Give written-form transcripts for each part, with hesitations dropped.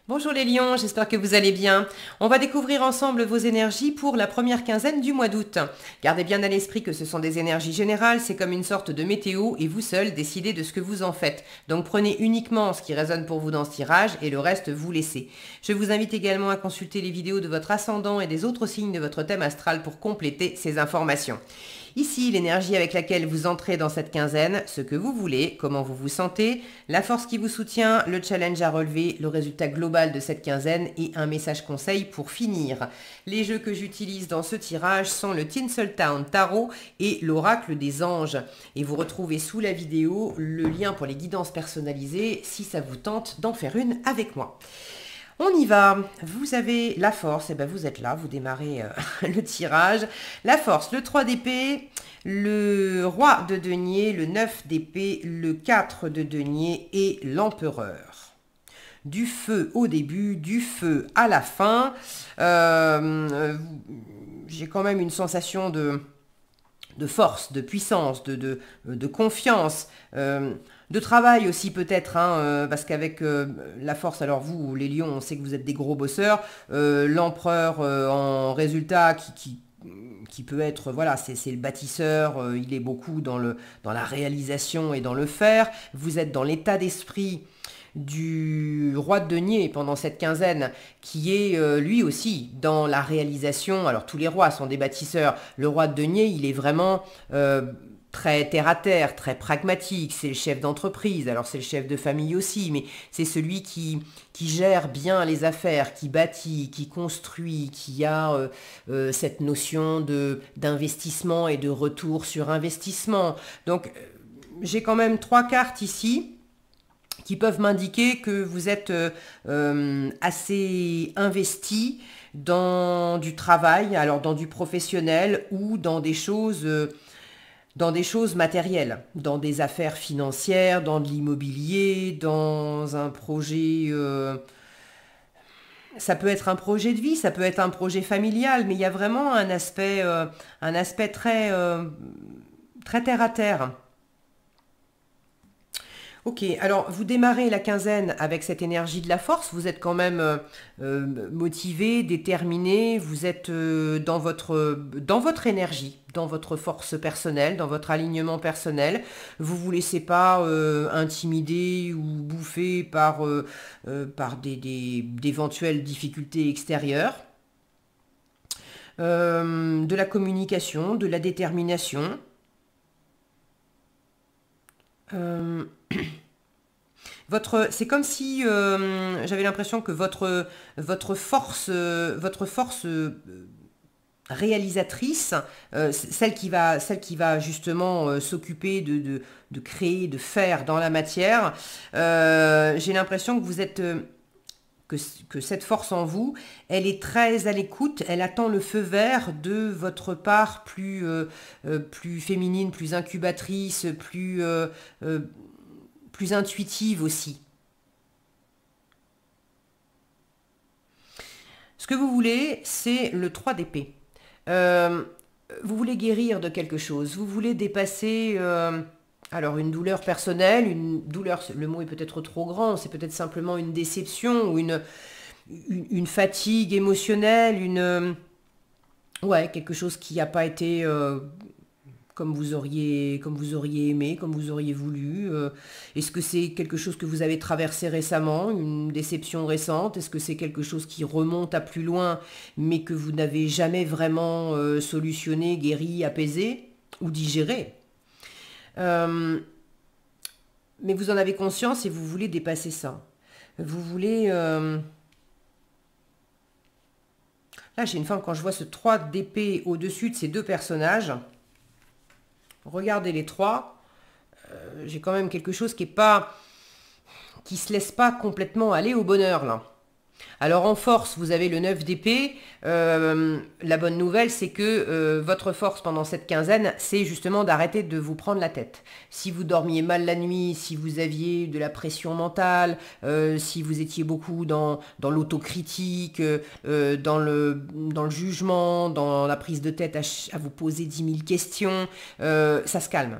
Bonjour les lions, j'espère que vous allez bien. On va découvrir ensemble vos énergies pour la première quinzaine du mois d'août. Gardez bien à l'esprit que ce sont des énergies générales, c'est comme une sorte de météo et vous seul décidez de ce que vous en faites. Donc prenez uniquement ce qui résonne pour vous dans ce tirage et le reste vous laissez. Je vous invite également à consulter les vidéos de votre ascendant et des autres signes de votre thème astral pour compléter ces informations. Ici, l'énergie avec laquelle vous entrez dans cette quinzaine, ce que vous voulez, comment vous vous sentez, la force qui vous soutient, le challenge à relever, le résultat global de cette quinzaine et un message conseil pour finir. Les jeux que j'utilise dans ce tirage sont le Tinseltown Tarot et l'Oracle des Anges. Et vous retrouvez sous la vidéo le lien pour les guidances personnalisées si ça vous tente d'en faire une avec moi. On y va, vous avez la force, et bien vous êtes là, vous démarrez le tirage. La force, le 3 d'épée, le roi de denier, le 9 d'épée, le 4 de denier et l'empereur. Du feu au début, du feu à la fin. J'ai quand même une sensation de force, de puissance, de confiance. De travail aussi peut-être, parce qu'avec la force, alors vous, les lions, on sait que vous êtes des gros bosseurs, l'empereur en résultat qui peut être, voilà, c'est le bâtisseur, il est beaucoup dans la réalisation et dans le faire, vous êtes dans l'état d'esprit du roi de denier pendant cette quinzaine qui est lui aussi dans la réalisation. Alors tous les rois sont des bâtisseurs, le roi de denier il est vraiment très terre à terre, très pragmatique, c'est le chef d'entreprise, alors c'est le chef de famille aussi, mais c'est celui qui gère bien les affaires, qui bâtit, qui construit, qui a cette notion d'investissement et de retour sur investissement. Donc j'ai quand même 3 cartes ici qui peuvent m'indiquer que vous êtes assez investi dans du travail, alors dans du professionnel ou dans des choses matérielles, dans des affaires financières, dans de l'immobilier, dans un projet, ça peut être un projet de vie, ça peut être un projet familial, mais il y a vraiment un aspect très, très terre à terre. Ok, alors vous démarrez la quinzaine avec cette énergie de la force, vous êtes quand même motivé, déterminé, vous êtes dans votre énergie, dans votre force personnelle, dans votre alignement personnel. Vous ne vous laissez pas intimider ou bouffer par d'éventuelles difficultés extérieures. De la communication, de la détermination. C'est comme si j'avais l'impression que votre force réalisatrice, celle qui va justement s'occuper de créer, de faire dans la matière, j'ai l'impression que vous êtes que cette force en vous, elle est très à l'écoute, elle attend le feu vert de votre part plus féminine, plus incubatrice, plus intuitive aussi. Ce que vous voulez, c'est le 3 d'épée. Vous voulez guérir de quelque chose, vous voulez dépasser alors une douleur personnelle, une douleur, le mot est peut-être trop grand, c'est peut-être simplement une déception ou une fatigue émotionnelle, ouais, quelque chose qui n'a pas été comme vous auriez aimé, comme vous auriez voulu. Est-ce que c'est quelque chose que vous avez traversé récemment, une déception récente? Est-ce que c'est quelque chose qui remonte à plus loin, mais que vous n'avez jamais vraiment solutionné, guéri, apaisé ou digéré? Mais vous en avez conscience et vous voulez dépasser ça. Vous voulez... Là, j'ai une femme, quand je vois ce 3 d'épée au-dessus de ces deux personnages, regardez les trois, j'ai quand même quelque chose qui se laisse pas complètement aller au bonheur, là. Alors en force, vous avez le 9 d'épée. La bonne nouvelle, c'est que votre force pendant cette quinzaine, c'est justement d'arrêter de vous prendre la tête. Si vous dormiez mal la nuit, si vous aviez de la pression mentale, si vous étiez beaucoup dans l'autocritique, dans le jugement, dans la prise de tête à vous poser 10 000 questions, ça se calme.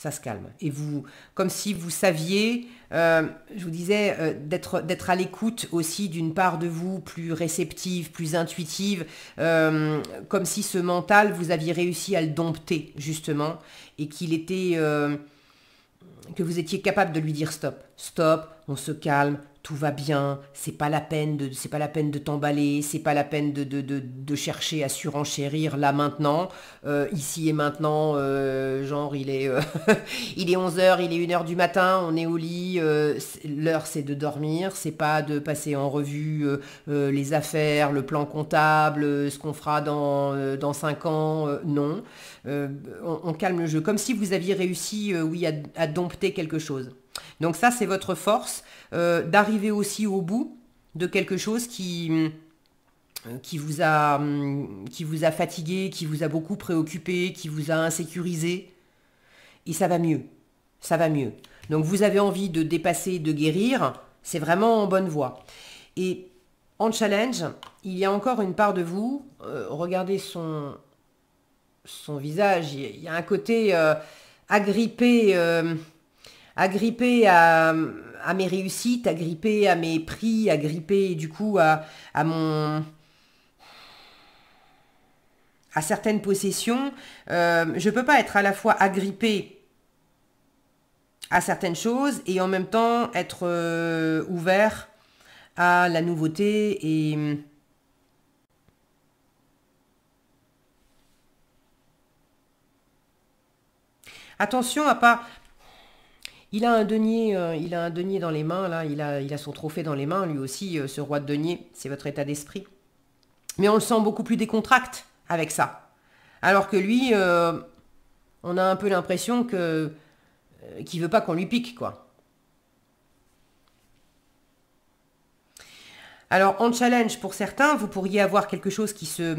Ça se calme. Et vous, comme si vous saviez, je vous disais, d'être à l'écoute aussi d'une part de vous plus réceptive, plus intuitive, comme si ce mental, vous aviez réussi à le dompter, justement, et qu'il était, que vous étiez capable de lui dire stop. Stop, on se calme, tout va bien, c'est pas la peine de t'emballer, c'est pas la peine de chercher à surenchérir là maintenant, ici et maintenant, genre il est, il est 11 heures, il est 1 heure du matin, on est au lit, l'heure c'est de dormir, c'est pas de passer en revue les affaires, le plan comptable, ce qu'on fera dans 5 ans, non. On calme le jeu, comme si vous aviez réussi, oui, à dompter quelque chose. Donc ça, c'est votre force, d'arriver aussi au bout de quelque chose qui vous a fatigué, qui vous a beaucoup préoccupé, qui vous a insécurisé. Et ça va mieux. Ça va mieux. Donc vous avez envie de dépasser, de guérir, c'est vraiment en bonne voie. Et en challenge, il y a encore une part de vous, regardez son visage, il y a un côté agrippé, agrippé à mes réussites, agrippé à mes prix, agrippé du coup à certaines possessions. Je ne peux pas être à la fois agrippé à certaines choses et en même temps être ouvert à la nouveauté et attention à pas. Il a un denier dans les mains là. Il a son trophée dans les mains lui aussi. Ce roi de denier, c'est votre état d'esprit. Mais on le sent beaucoup plus décontracté avec ça. Alors que lui, on a un peu l'impression que qu'il veut pas qu'on lui pique quoi. Alors en challenge pour certains, vous pourriez avoir quelque chose qui se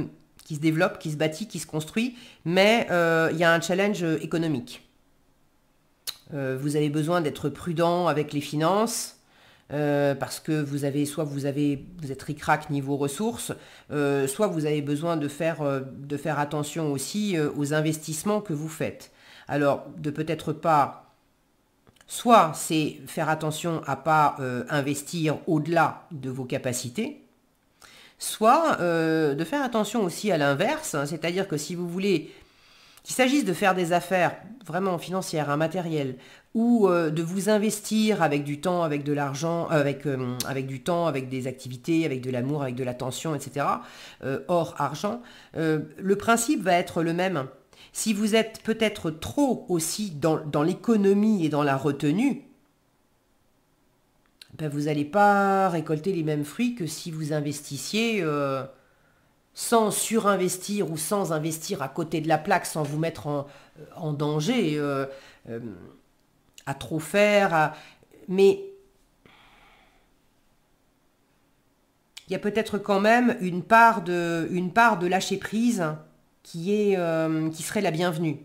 développe, qui se bâtit, qui se construit, mais il y a un challenge économique. Vous avez besoin d'être prudent avec les finances parce que vous êtes ric-rac niveau ressources, soit vous avez besoin de faire attention aussi aux investissements que vous faites. Alors, de peut-être pas, soit c'est faire attention à pas investir au-delà de vos capacités, soit de faire attention aussi à l'inverse, hein, c'est-à-dire que si vous voulez qu'il s'agisse de faire des affaires vraiment financières, matérielles, ou de vous investir avec du temps, avec de l'argent, avec du temps, avec des activités, avec de l'amour, avec de l'attention, etc., hors argent, le principe va être le même. Si vous êtes peut-être trop aussi dans l'économie et dans la retenue, ben vous n'allez pas récolter les mêmes fruits que si vous investissiez sans surinvestir ou sans investir à côté de la plaque, sans vous mettre en danger, à trop faire. Mais il y a peut-être quand même une part de lâcher prise qui serait la bienvenue.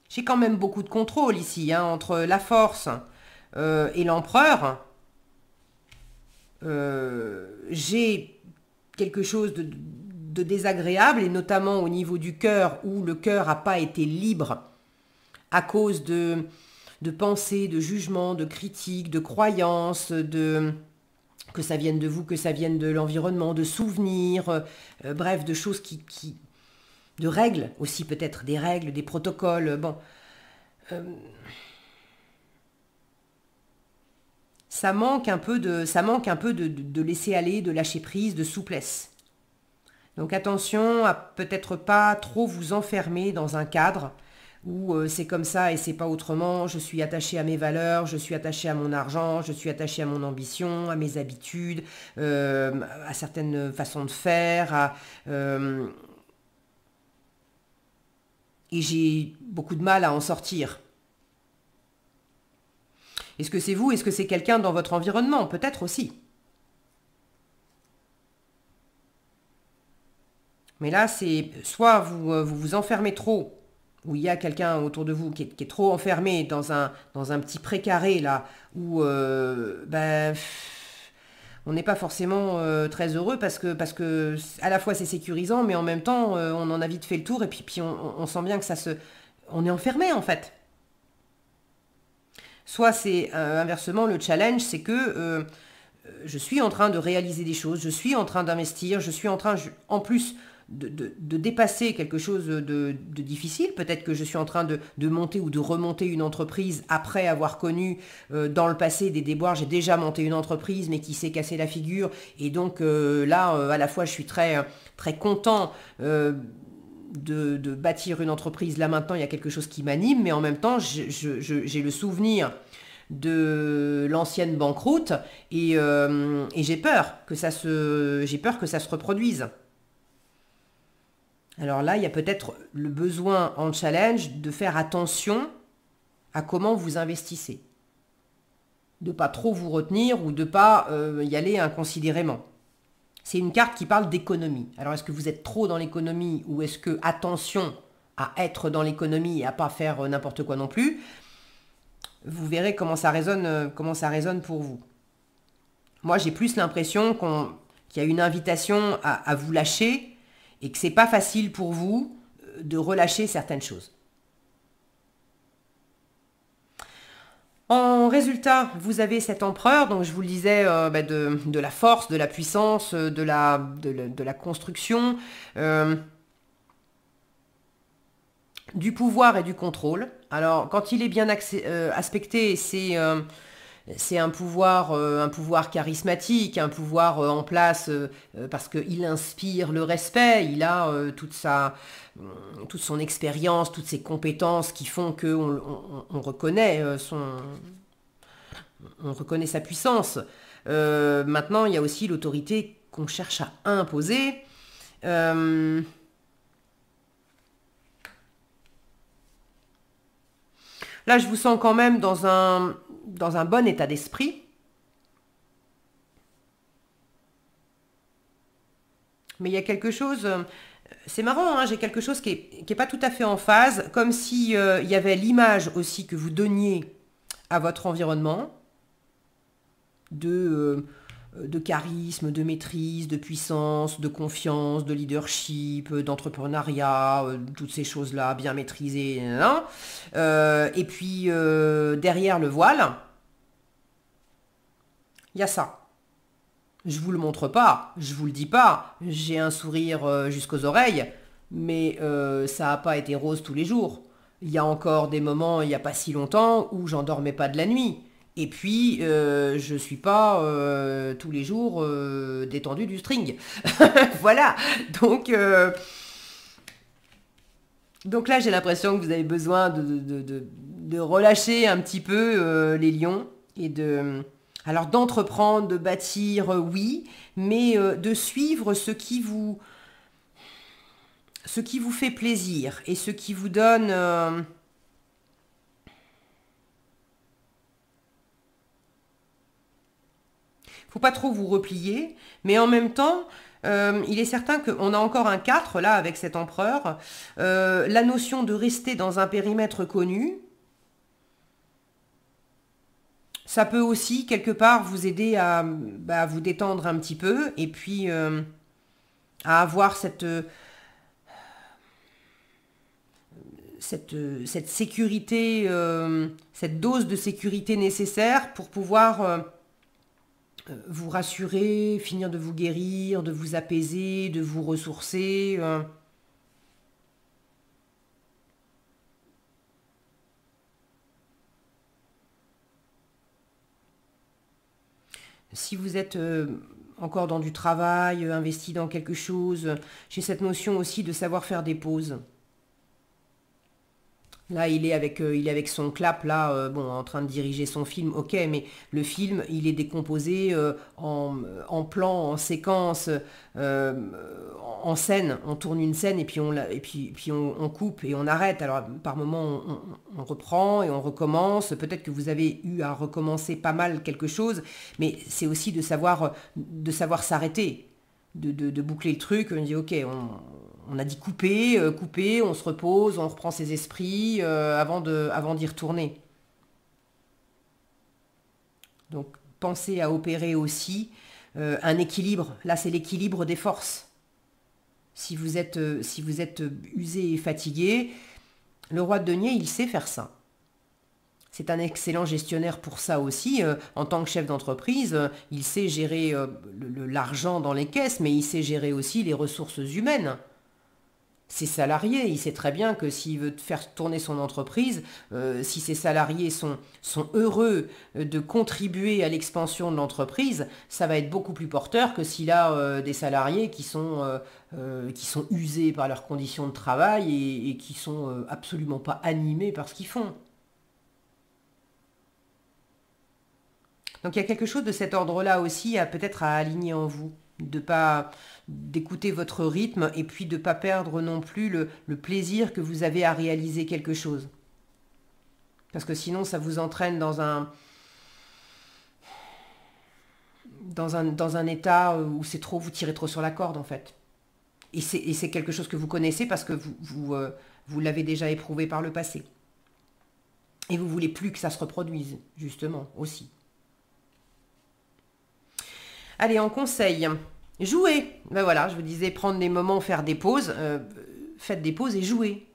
J'ai quand même beaucoup de contrôle ici, hein, entre la force et l'empereur. J'ai quelque chose de désagréable, et notamment au niveau du cœur, où le cœur n'a pas été libre à cause de pensées, de jugements, de critiques, de croyances, que ça vienne de vous, que ça vienne de l'environnement, de souvenirs, bref, de choses de règles aussi, peut-être des règles, des protocoles, bon. Ça manque un peu de laisser aller, de lâcher prise, de souplesse. Donc attention à peut-être pas trop vous enfermer dans un cadre où c'est comme ça et c'est pas autrement. Je suis attaché à mes valeurs, je suis attaché à mon argent, je suis attaché à mon ambition, à mes habitudes, à certaines façons de faire. Et j'ai beaucoup de mal à en sortir. Est-ce que c'est vous? Est-ce que c'est quelqu'un dans votre environnement? Peut-être aussi. Mais là, c'est soit vous enfermez trop, où il y a quelqu'un autour de vous qui est trop enfermé dans un petit précaré, là, où on n'est pas forcément très heureux parce que à la fois c'est sécurisant, mais en même temps, on en a vite fait le tour, et puis on sent bien que on est enfermé, en fait. Soit c'est inversement le challenge, c'est que je suis en train de réaliser des choses, je suis en train d'investir, je suis en train, en plus de dépasser quelque chose de difficile. Peut-être que je suis en train de monter ou de remonter une entreprise après avoir connu dans le passé des déboires. J'ai déjà monté une entreprise mais qui s'est cassé la figure. Et donc là, à la fois, je suis très, très content de bâtir une entreprise. Là maintenant, il y a quelque chose qui m'anime, mais en même temps, j'ai le souvenir de l'ancienne banqueroute et j'ai peur que ça se reproduise. Alors là, il y a peut-être le besoin en challenge de faire attention à comment vous investissez. De ne pas trop vous retenir ou de ne pas y aller inconsidérément. C'est une carte qui parle d'économie. Alors est-ce que vous êtes trop dans l'économie ou est-ce que attention à être dans l'économie et à ne pas faire n'importe quoi non plus? Vous verrez comment ça résonne pour vous. Moi, j'ai plus l'impression qu'il y a une invitation à vous lâcher et que c'est pas facile pour vous de relâcher certaines choses. En résultat, vous avez cet empereur, donc je vous le disais, de la force, de la puissance, de la construction, du pouvoir et du contrôle. Alors, quand il est bien aspecté, c'est un pouvoir charismatique, un pouvoir en place parce qu'il inspire le respect, il a toute son expérience, toutes ses compétences qui font qu'on reconnaît on reconnaît sa puissance. Maintenant, il y a aussi l'autorité qu'on cherche à imposer. Là, je vous sens quand même dans un bon état d'esprit. Mais il y a quelque chose, c'est marrant, hein, j'ai quelque chose qui est pas tout à fait en phase, comme si il y avait l'image aussi que vous donniez à votre environnement de charisme, de maîtrise, de puissance, de confiance, de leadership, d'entrepreneuriat, toutes ces choses-là bien maîtrisées. Hein. Et puis derrière le voile, il y a ça. Je vous le montre pas, je vous le dis pas, j'ai un sourire jusqu'aux oreilles, mais ça n'a pas été rose tous les jours. Il y a encore des moments, il n'y a pas si longtemps, où j'en dormais pas de la nuit. Et puis, je suis pas tous les jours détendu du string. Voilà. Donc là, j'ai l'impression que vous avez besoin de relâcher un petit peu les lions et alors d'entreprendre, de bâtir, oui, mais de suivre ce qui vous fait plaisir et ce qui vous donne faut pas trop vous replier, mais en même temps, il est certain qu'on a encore un 4 là avec cet empereur. La notion de rester dans un périmètre connu, ça peut aussi quelque part vous aider à vous détendre un petit peu et puis à avoir cette sécurité, cette dose de sécurité nécessaire pour pouvoir vous rassurer, finir de vous guérir, de vous apaiser, de vous ressourcer. Si vous êtes encore dans du travail, investi dans quelque chose, j'ai cette notion aussi de savoir faire des pauses. Là, il est avec son clap, là, en train de diriger son film, ok, mais le film, il est décomposé en plans, en séquences, en scène. On tourne une scène et puis on coupe et on arrête. Alors, par moment, on reprend et on recommence. Peut-être que vous avez eu à recommencer pas mal quelque chose, mais c'est aussi de savoir s'arrêter, de boucler le truc. On dit, ok, on a dit couper, on se repose, on reprend ses esprits avant d'y retourner. Donc pensez à opérer aussi un équilibre. Là, c'est l'équilibre des forces. Si vous êtes usé et fatigué, le roi de denier, il sait faire ça. C'est un excellent gestionnaire pour ça aussi. En tant que chef d'entreprise, il sait gérer l'argent dans les caisses, mais il sait gérer aussi les ressources humaines. Ses salariés, il sait très bien que s'il veut faire tourner son entreprise, si ses salariés sont heureux de contribuer à l'expansion de l'entreprise, ça va être beaucoup plus porteur que s'il a des salariés qui sont usés par leurs conditions de travail et qui sont absolument pas animés par ce qu'ils font. Donc il y a quelque chose de cet ordre-là aussi peut-être à aligner en vous, d'écouter votre rythme et puis de ne pas perdre non plus le plaisir que vous avez à réaliser quelque chose. Parce que sinon ça vous entraîne dans un état où vous tirez trop sur la corde en fait. Et c'est quelque chose que vous connaissez parce que vous l'avez déjà éprouvé par le passé. Et vous voulez plus que ça se reproduise, justement, aussi. Allez, en conseil, jouez. Ben voilà, je vous disais prendre des moments, faire des pauses. Faites des pauses et jouez.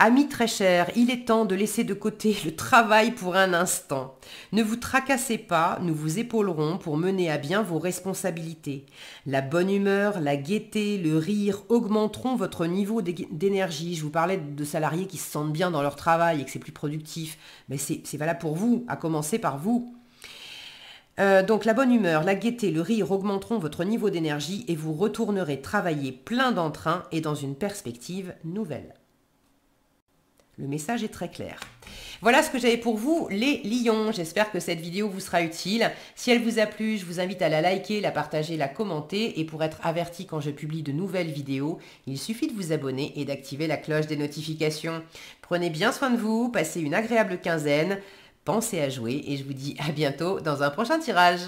Amis très chers, il est temps de laisser de côté le travail pour un instant. Ne vous tracassez pas, nous vous épaulerons pour mener à bien vos responsabilités. La bonne humeur, la gaieté, le rire augmenteront votre niveau d'énergie. Je vous parlais de salariés qui se sentent bien dans leur travail et que c'est plus productif. Mais c'est valable pour vous, à commencer par vous. Donc la bonne humeur, la gaieté, le rire augmenteront votre niveau d'énergie et vous retournerez travailler plein d'entrain et dans une perspective nouvelle. Le message est très clair. Voilà ce que j'avais pour vous, les lions. J'espère que cette vidéo vous sera utile. Si elle vous a plu, je vous invite à la liker, la partager, la commenter. Et pour être averti quand je publie de nouvelles vidéos, il suffit de vous abonner et d'activer la cloche des notifications. Prenez bien soin de vous, passez une agréable quinzaine. Pensez à jouer et je vous dis à bientôt dans un prochain tirage.